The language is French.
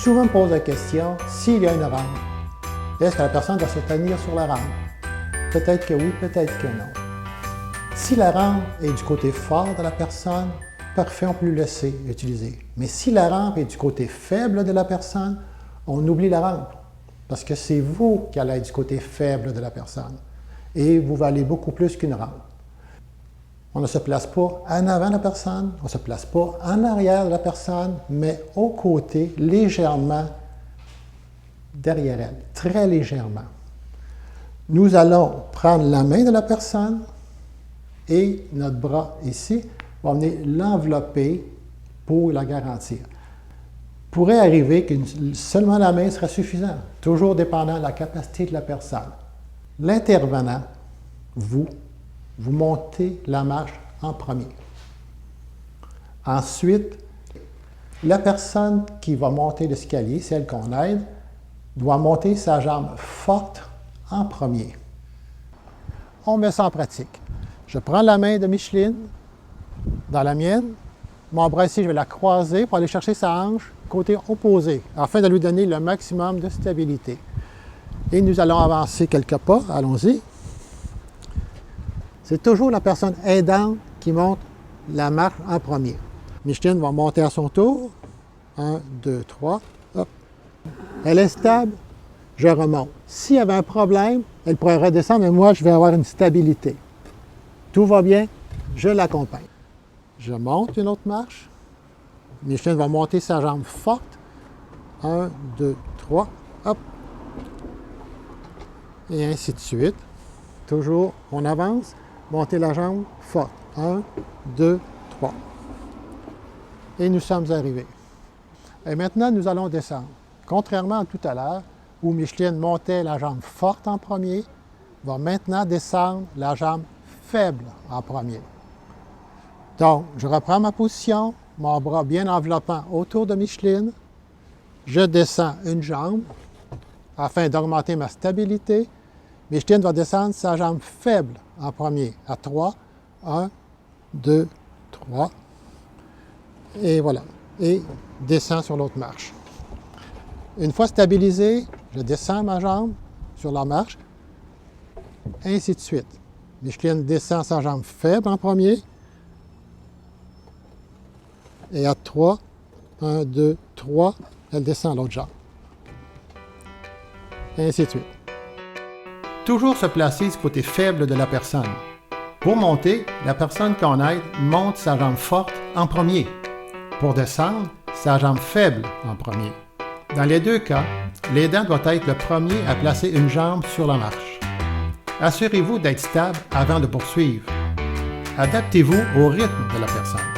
souvent me pose la question, s'il y a une rampe, est-ce que la personne va se tenir sur la rampe? Peut-être que oui, peut-être que non. Si la rampe est du côté fort de la personne, parfait, on peut le laisser utiliser. Mais si la rampe est du côté faible de la personne, on oublie la rampe. Parce que c'est vous qui allez être du côté faible de la personne. Et vous valez beaucoup plus qu'une rampe. On ne se place pas en avant de la personne, on ne se place pas en arrière de la personne, mais au côté, légèrement derrière elle, très légèrement. Nous allons prendre la main de la personne et notre bras ici va venir l'envelopper pour la garantir. Il pourrait arriver que seulement la main serait suffisante, toujours dépendant de la capacité de la personne. L'intervenant, vous montez la marche en premier. Ensuite, la personne qui va monter l'escalier, celle qu'on aide, doit monter sa jambe forte en premier. On met ça en pratique. Je prends la main de Micheline dans la mienne. Mon bras ici, je vais la croiser pour aller chercher sa hanche côté opposé, afin de lui donner le maximum de stabilité. Et nous allons avancer quelques pas. Allons-y. C'est toujours la personne aidante qui monte la marche en premier. Micheline va monter à son tour. 1, 2, 3. Hop. Elle est stable, je remonte. S'il y avait un problème, elle pourrait redescendre, mais moi, je vais avoir une stabilité. Tout va bien, je l'accompagne. Je monte une autre marche. Micheline va monter sa jambe forte. 1, 2, 3. Hop. Et ainsi de suite. Toujours, on avance. Monter la jambe forte. 1, 2, 3. Et nous sommes arrivés. Et maintenant, nous allons descendre. Contrairement à tout à l'heure, où Micheline montait la jambe forte en premier, va maintenant descendre la jambe faible en premier. Donc, je reprends ma position, mon bras bien enveloppant autour de Micheline. Je descends une jambe afin d'augmenter ma stabilité. Micheline va descendre sa jambe faible en premier, à 3. 1, 2, 3. Et voilà. Et descends sur l'autre marche. Une fois stabilisé, je descends ma jambe sur la marche, ainsi de suite. Micheline descend sa jambe faible en premier. Et à 3, 1, 2, 3, elle descend l'autre jambe. Et ainsi de suite. Toujours se placer du côté faible de la personne. Pour monter, la personne qu'on aide monte sa jambe forte en premier. Pour descendre, sa jambe faible en premier. Dans les deux cas, l'aidant doit être le premier à placer une jambe sur la marche. Assurez-vous d'être stable avant de poursuivre. Adaptez-vous au rythme de la personne.